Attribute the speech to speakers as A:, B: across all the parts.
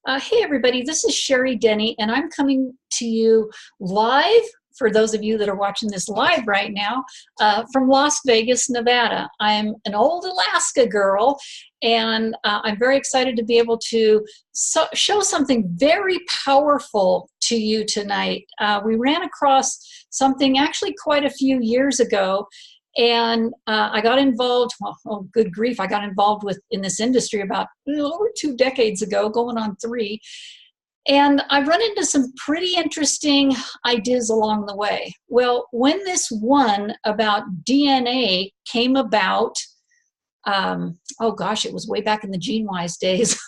A: Hey everybody, this is Sherry Denny, and I'm coming to you live, for those of you that are watching this live right now, from Las Vegas, Nevada. I'm an old Alaska girl, and I'm very excited to be able to show something very powerful to you tonight. We ran across something actually quite a few years ago, and I got involved, well, oh, good grief, I got involved in this industry about over 2 decades ago, going on 3. And I run into some pretty interesting ideas along the way. Well, when this one about DNA came about, oh gosh, it was way back in the GeneWise days.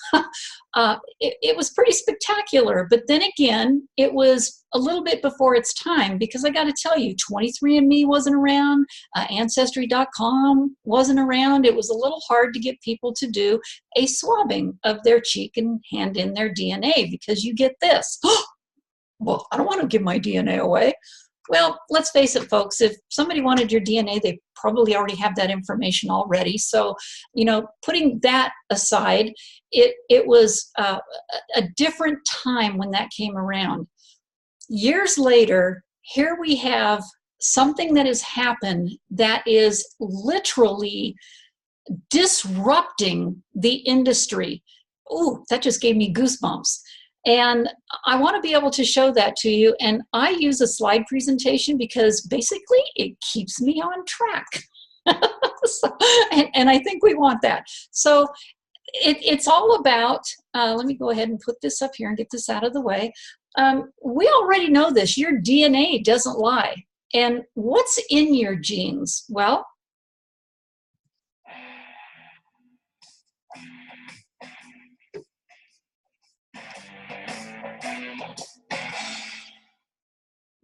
A: It was pretty spectacular, but then again, it was a little bit before its time, because I got to tell you, 23andMe wasn't around, Ancestry.com wasn't around. It was a little hard to get people to do a swabbing of their cheek and hand in their DNA, because you get this. Well, I don't want to give my DNA away. Well, let's face it, folks, if somebody wanted your DNA, they probably already have that information already. So, putting that aside, it was a different time when that came around. Years later, here we have something that has happened that is literally disrupting the industry. Ooh, that just gave me goosebumps. And I want to be able to show that to you. And I use a slide presentation because basically it keeps me on track. and I think we want that. So it's all about, let me go ahead and put this up here and get this out of the way. We already know this. Your DNA doesn't lie. And what's in your genes? Well,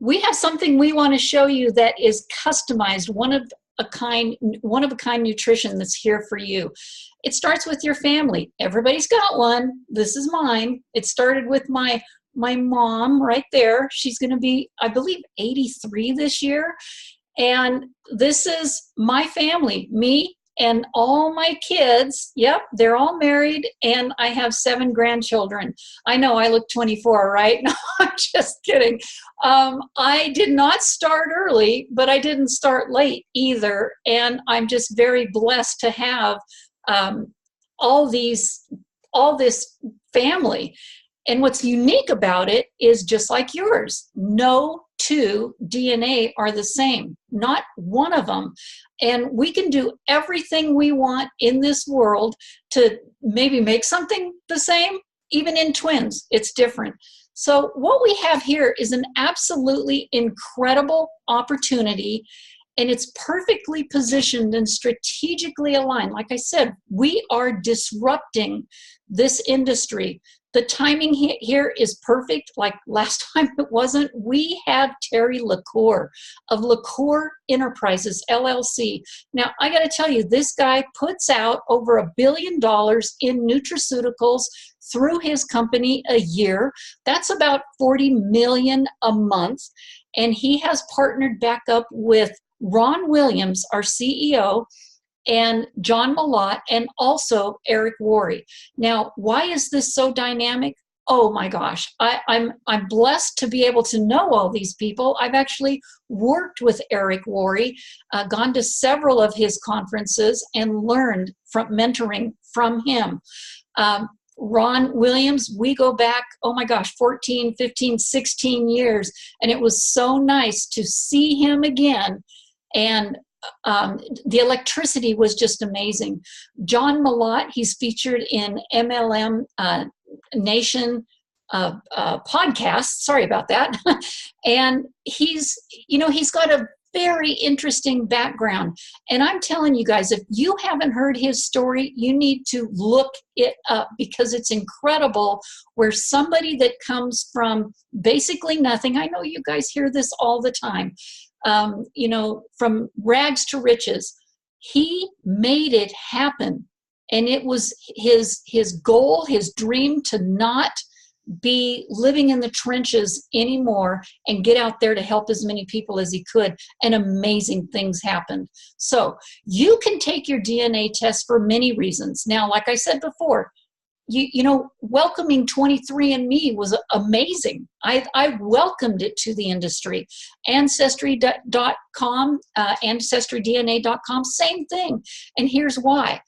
A: we have something we want to show you that is customized, one of a kind nutrition that's here for you. It starts with your family. Everybody's got one. This is mine. It started with my mom right there. She's going to be, I believe, 83 this year. And this is my family, me and all my kids. Yep, they're all married, and I have 7 grandchildren. I know I look 24, right? No, I'm just kidding. I did not start early, but I didn't start late either. And I'm just very blessed to have all this family. And what's unique about it is, just like yours, no 2 DNA are the same, not one of them. And we can do everything we want in this world to maybe make something the same. Even in twins, it's different. So what we have here is an absolutely incredible opportunity, and it's perfectly positioned and strategically aligned. Like I said, we are disrupting this industry. The timing here is perfect. Like last time it wasn't. We have Terry LaCour of LaCour Enterprises, LLC. Now, I got to tell you, this guy puts out over $1 billion in nutraceuticals through his company a year. That's about 40 million a month. And he has partnered back up with Ron Williams, our CEO, and John Malott, and also Eric Worre. Now, why is this so dynamic? Oh my gosh, I'm blessed to be able to know all these people. I've actually worked with Eric Worre, gone to several of his conferences, and learned from mentoring from him. Ron Williams, we go back, oh my gosh, 14, 15, 16 years, and it was so nice to see him again. And the electricity was just amazing. John Malott, he's featured in MLM Nation podcast. Sorry about that. And he's got a very interesting background. And I'm telling you guys, if you haven't heard his story, you need to look it up, because it's incredible, where somebody that comes from basically nothing. I know you guys hear this all the time. From rags to riches, he made it happen. And it was his goal, his dream, to not be living in the trenches anymore and get out there to help as many people as he could. And amazing things happened. So you can take your DNA test for many reasons. Now, like I said before, you know, welcoming 23andMe was amazing. I welcomed it to the industry. Ancestry.com, AncestryDNA.com, same thing. And here's why.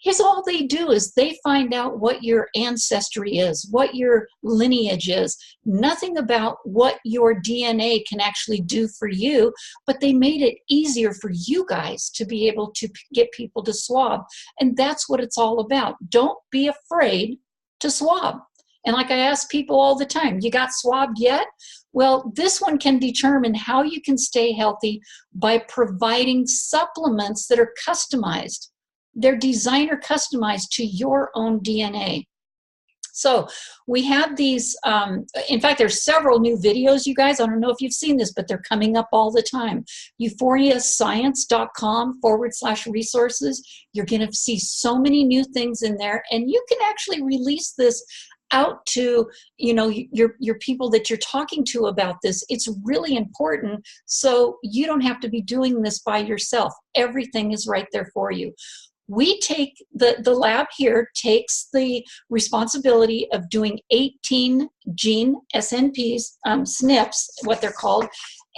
A: Here's all they do is they find out what your ancestry is, what your lineage is, nothing about what your DNA can actually do for you, but they made it easier for you guys to be able to get people to swab. And that's what it's all about. Don't be afraid to swab. And like I ask people all the time, you got swabbed yet? Well, this one can determine how you can stay healthy by providing supplements that are customized. They're designer customized to your own DNA. So we have these, in fact, there's several new videos, you guys. I don't know if you've seen this, but they're coming up all the time. Uforiascience.com/resources. You're going to see so many new things in there, and you can actually release this out to, you know, your people that you're talking to about this. It's really important, so you don't have to be doing this by yourself. Everything is right there for you. We take, the lab here takes the responsibility of doing 18 gene SNPs, SNPs, what they're called,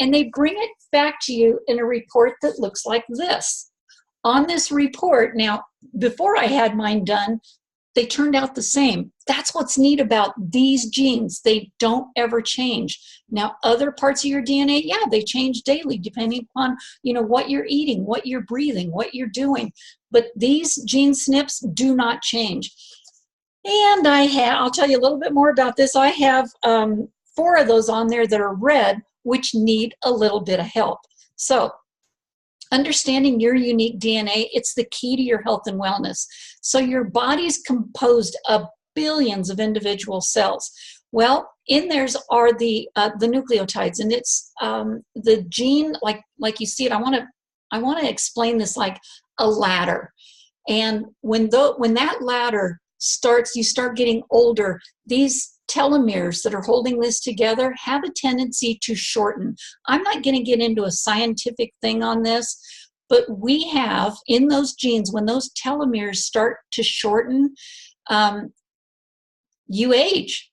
A: and they bring it back to you in a report that looks like this. On this report, now, before I had mine done, they turned out the same. That's what's neat about these genes. They don't ever change. Now, other parts of your DNA, yeah, they change daily depending upon, you know, what you're eating, what you're breathing, what you're doing. But these gene SNPs do not change. And I'll tell you a little bit more about this. I have 4 of those on there that are red, which need a little bit of help. So understanding your unique DNA, it's the key to your health and wellness. So your body's composed of billions of individual cells. Well, in theirs are the nucleotides, and it's the gene, like you see it. I want to explain this like a ladder. And when that ladder starts, you start getting older, these telomeres that are holding this together have a tendency to shorten. I'm not going to get into a scientific thing on this, but we have in those genes, when those telomeres start to shorten, you age.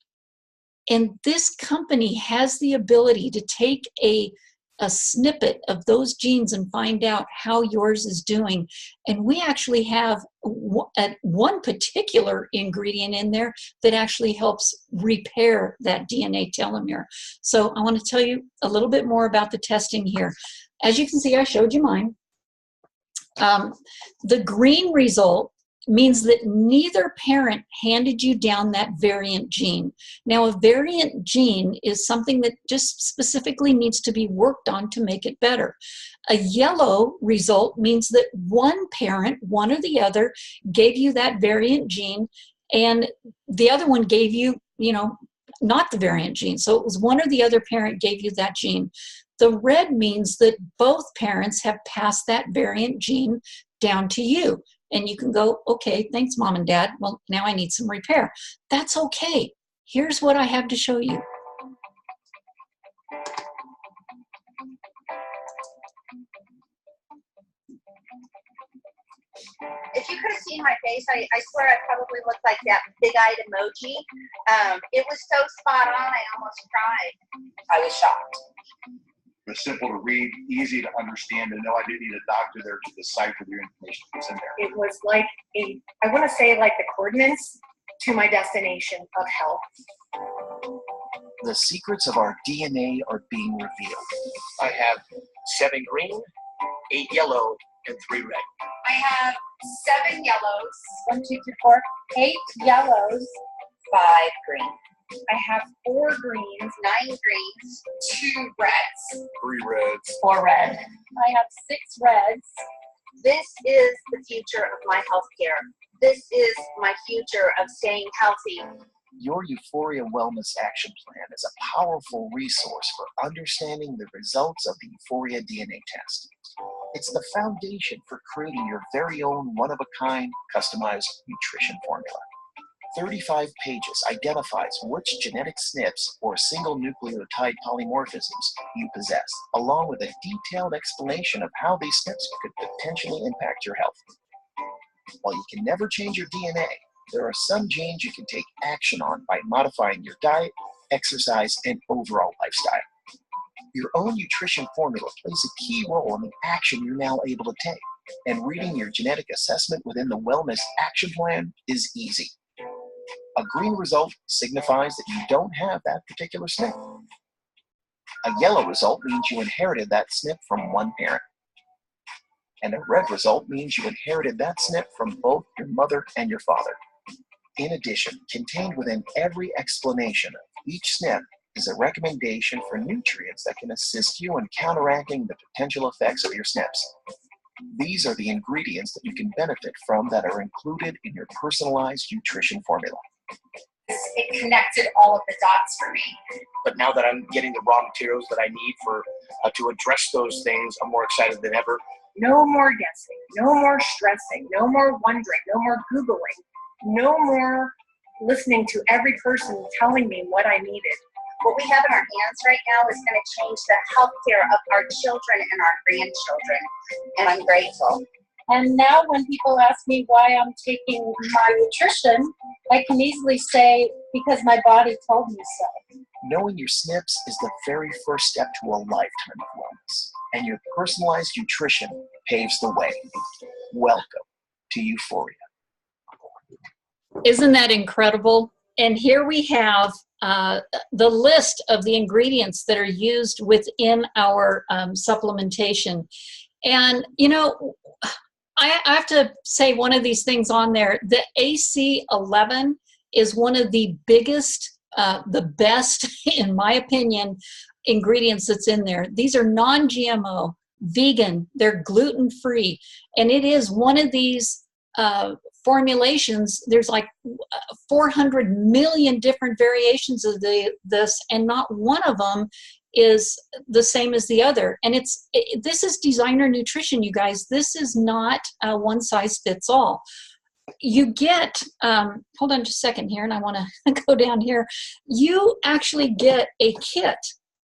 A: And this company has the ability to take a snippet of those genes and find out how yours is doing. And we actually have one particular ingredient in there that actually helps repair that DNA telomere. So I want to tell you a little bit more about the testing here. As you can see, I showed you mine. The green result means that neither parent handed you down that variant gene. Now, a variant gene is something that just specifically needs to be worked on to make it better. A yellow result means that one parent, one or the other, gave you that variant gene, and the other one gave you, you know, not the variant gene. So it was one or the other parent gave you that gene. The red means that both parents have passed that variant gene down to you. And you can go, okay, thanks, Mom and Dad. Well, now I need some repair. That's okay. Here's what I have to show you.
B: If you could have seen my face, I swear I probably looked like that big-eyed emoji. It was so spot on, I almost cried. I was shocked.
C: It was simple to read, easy to understand, and no, I didn't need a doctor there to decipher the information that's in there.
D: It was like I want to say like the coordinates to my destination of health.
E: The secrets of our DNA are being revealed.
F: I have 7 green, 8 yellow, and 3 red.
B: I have 7 yellows.
D: 1, 2, 3, 4, 8 yellows.
B: 5 green.
D: I have 4 greens.
B: 9 greens. 2 reds.
C: 3 reds.
D: 4 red. I have 6 reds.
B: This is the future of my healthcare. This is my future of staying healthy.
E: Your Uforia Wellness Action Plan is a powerful resource for understanding the results of the Uforia DNA test. It's the foundation for creating your very own one-of-a-kind customized nutrition formula. 35 pages identifies which genetic SNPs or single nucleotide polymorphisms you possess, along with a detailed explanation of how these SNPs could potentially impact your health. While you can never change your DNA, There are some genes you can take action on by modifying your diet, exercise, and overall lifestyle. Your own nutrition formula plays a key role in the action you're now able to take, and reading your genetic assessment within the Wellness Action Plan is easy. A green result signifies that you don't have that particular SNP. A yellow result means you inherited that SNP from one parent. And a red result means you inherited that SNP from both your mother and your father. In addition, contained within every explanation of each SNP is a recommendation for nutrients that can assist you in counteracting the potential effects of your SNPs. These are the ingredients that you can benefit from that are included in your personalized nutrition formula.
D: It connected all of the dots for me.
F: But now that I'm getting the raw materials that I need for to address those things, I'm more excited than ever.
D: No more guessing, no more stressing, no more wondering, no more Googling, no more listening to every person telling me what I needed.
B: What we have in our hands right now is going to change the healthcare of our children and our grandchildren, and I'm grateful.
G: And now when people ask me why I'm taking my nutrition, I can easily say, because my body told me so.
E: Knowing your SNPs is the very first step to a lifetime of wellness, and your personalized nutrition paves the way. Welcome to Uforia.
A: Isn't that incredible? And here we have the list of the ingredients that are used within our supplementation. And, you know, I have to say one of these things on there. The AC11 is one of the biggest, the best, in my opinion, ingredients that's in there. These are non-GMO, vegan, they're gluten-free, and it is one of these formulations. There's like 400 million different variations of this, and not one of them is the same as the other. And this is designer nutrition, you guys. This is not one size fits all. You get, hold on just a second here, and I want to go down here. You actually get a kit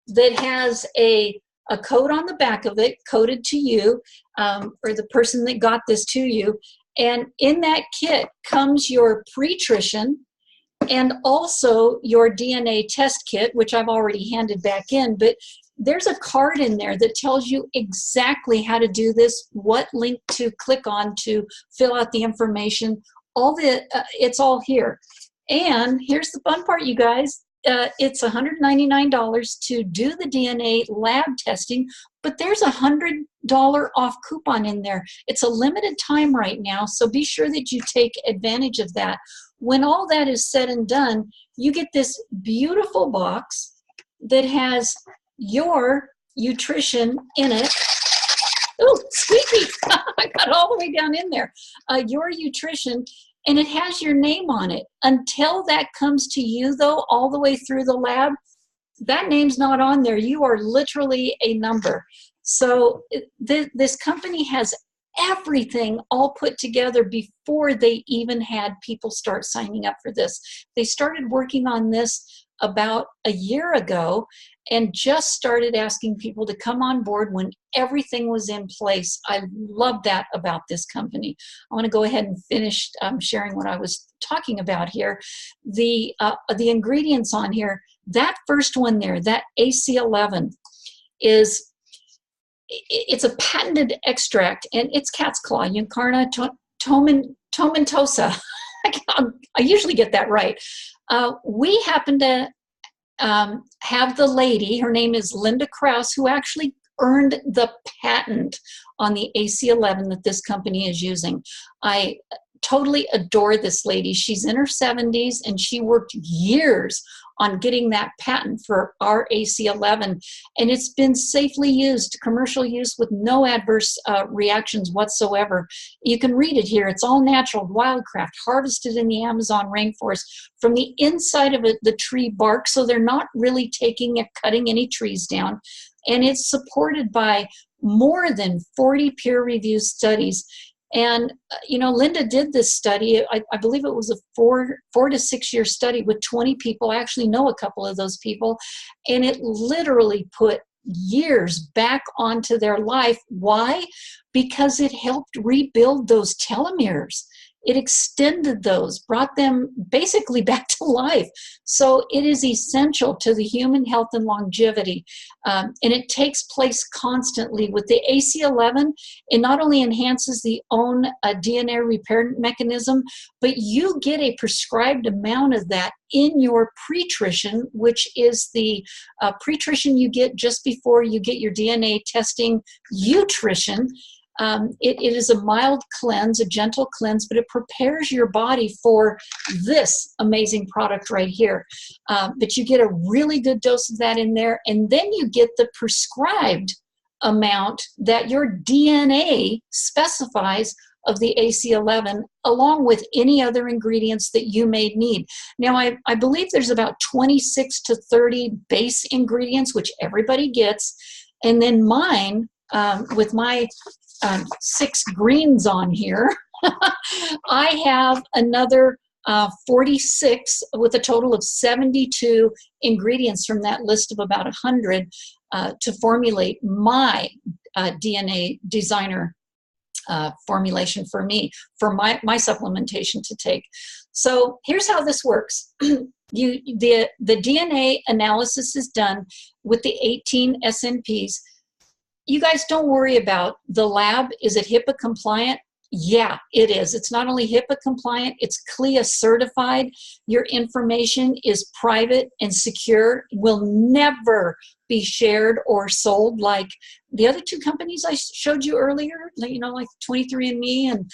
A: that has a code on the back of it, coded to you, or the person that got this to you. And in that kit comes your pre-trition and also your DNA test kit, which I've already handed back in. But there's a card in there that tells you exactly how to do this, what link to click on to fill out the information. It's all here. And here's the fun part, you guys. It's $199 to do the DNA lab testing, but there's a $100 off coupon in there. It's a limited time right now, so be sure that you take advantage of that. When all that is said and done, you get this beautiful box that has your nutrition in it. Oh, squeaky! I got all the way down in there. Your nutrition. And it has your name on it. Until that comes to you, though, all the way through the lab, that name's not on there. You are literally a number. So this company has everything all put together before they even had people start signing up for this. They started working on this about a year ago and just started asking people to come on board when everything was in place. I love that about this company. I want to go ahead and finish sharing what I was talking about here. The ingredients on here, that first one there, that AC11, it's a patented extract, and it's cat's claw, Eucarna tomentosa. I usually get that right. We happen to have the lady, her name is Linda Krause, who actually earned the patent on the AC11 that this company is using. I totally adore this lady. She's in her 70s, and she worked years on getting that patent for our AC11, and it's been safely used, commercial use, with no adverse reactions whatsoever. You can read it here. It's all natural, wildcraft, harvested in the Amazon rainforest from the inside of the tree bark, so they're not really cutting any trees down. And it's supported by more than 40 peer-reviewed studies. And, you know, Linda did this study. I believe it was a 4 to 6 year study with 20 people. I actually know a couple of those people. And it literally put years back onto their life. Why? Because it helped rebuild those telomeres. it extended those, brought them basically back to life. So it is essential to the human health and longevity. And it takes place constantly. With the AC11, it not only enhances the own DNA repair mechanism, but you get a prescribed amount of that in your pretrition, which is the pretrition you get just before you get your DNA testing utrition. It is a mild cleanse, a gentle cleanse, but it prepares your body for this amazing product right here. But you get a really good dose of that in there, and then you get the prescribed amount that your DNA specifies of the AC11, along with any other ingredients that you may need. Now, I believe there's about 26 to 30 base ingredients, which everybody gets, and then mine, with my 6 greens on here, I have another 46 with a total of 72 ingredients from that list of about 100 to formulate my DNA designer formulation for me, for my supplementation to take. So here's how this works. The DNA analysis is done with the 18 SNPs. You guys don't worry about the lab. Is it HIPAA compliant? Yeah, it is. It's not only HIPAA compliant, it's CLIA certified. Your information is private and secure, will never be shared or sold like the other 2 companies I showed you earlier, like 23andMe and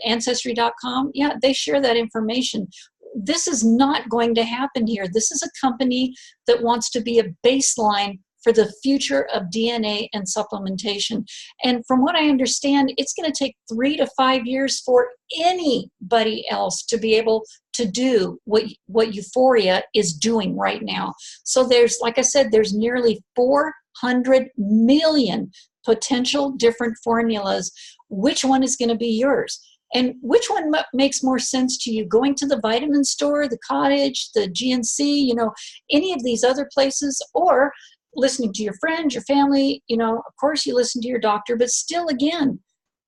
A: Ancestry.com. Yeah, they share that information. This is not going to happen here. This is a company that wants to be a baseline for the future of DNA and supplementation. And from what I understand, it's going to take 3 to 5 years for anybody else to be able to do what Uforia is doing right now. So there's, like I said, there's nearly 400 million potential different formulas. Which one is going to be yours? And which one makes more sense to you? Going to the vitamin store, the cottage, the GNC, any of these other places, or listening to your friends, your family, of course you listen to your doctor, but still, again,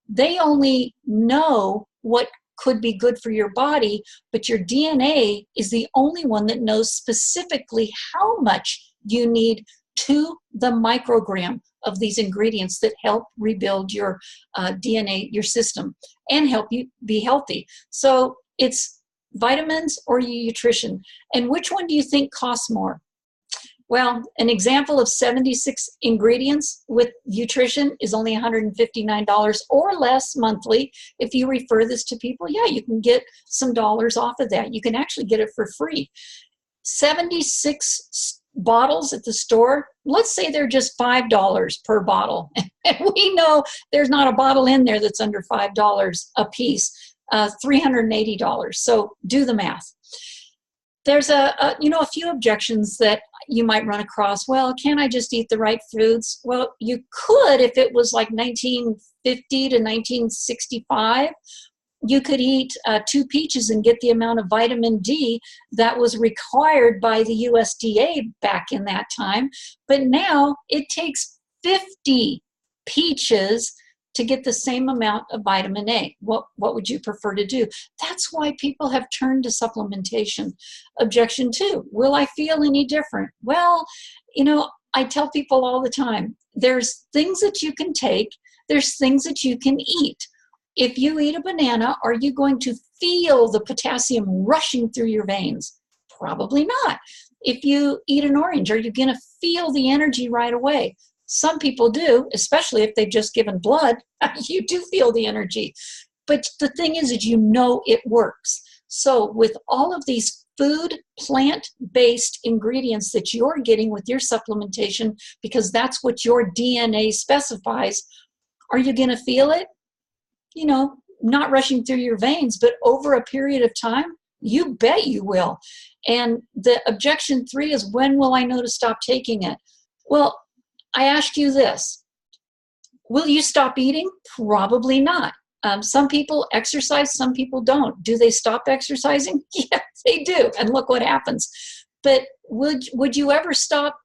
A: they only know what could be good for your body, but your DNA is the only one that knows specifically how much you need to the microgram of these ingredients that help rebuild your DNA, your system, and help you be healthy. So it's vitamins or nutrition. And which one do you think costs more? Well, an example of 76 ingredients with nutrition is only $159 or less monthly. If you refer this to people, yeah, you can get some dollars off of that. You can actually get it for free. 76 bottles at the store, let's say they're just $5 per bottle. And we know there's not a bottle in there that's under $5 a piece, $380. So do the math. There's a few objections that you might run across. Well, can't I just eat the right foods? Well, you could if it was like 1950 to 1965. You could eat 2 peaches and get the amount of vitamin D that was required by the USDA back in that time. But now it takes 50 peaches to get the same amount of vitamin A. What would you prefer to do? That's why people have turned to supplementation. Objection 2, will I feel any different? Well, I tell people all the time, there's things that you can take, there's things that you can eat. If you eat a banana, are you going to feel the potassium rushing through your veins? Probably not. If you eat an orange, are you going to feel the energy right away? Some people do, especially if they've just given blood. You do feel the energy. But the thing is it works. So with all of these food, plant-based ingredients that you're getting with your supplementation, because that's what your DNA specifies, are you going to feel it? Not rushing through your veins, but over a period of time, you bet you will. And the objection 3 is, when will I know to stop taking it? Well, I ask you this, will you stop eating? Probably not. Some people exercise, some people don't. Do they stop exercising? Yeah, they do. And look what happens. But would you ever stop,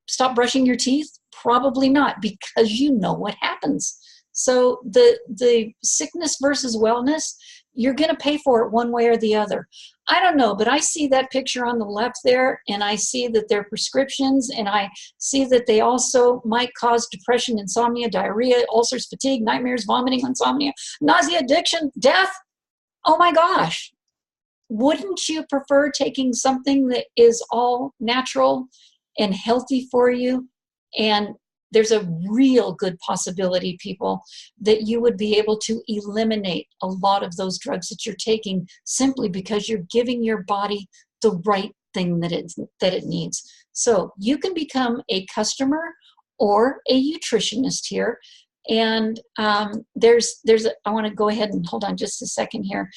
A: stop brushing your teeth? Probably not, because you know what happens. So the sickness versus wellness, you're going to pay for it one way or the other. I don't know, but I see that picture on the left there, and I see that they're prescriptions, and I see that they also might cause depression, insomnia, diarrhea, ulcers, fatigue, nightmares, vomiting, insomnia, nausea, addiction, death. Oh my gosh. Wouldn't you prefer taking something that is all natural and healthy for you? And there's a real good possibility, people, that you would be able to eliminate a lot of those drugs that you're taking simply because you're giving your body the right thing that it needs. So you can become a customer or a nutritionist here. And I want to go ahead and hold on just a second here.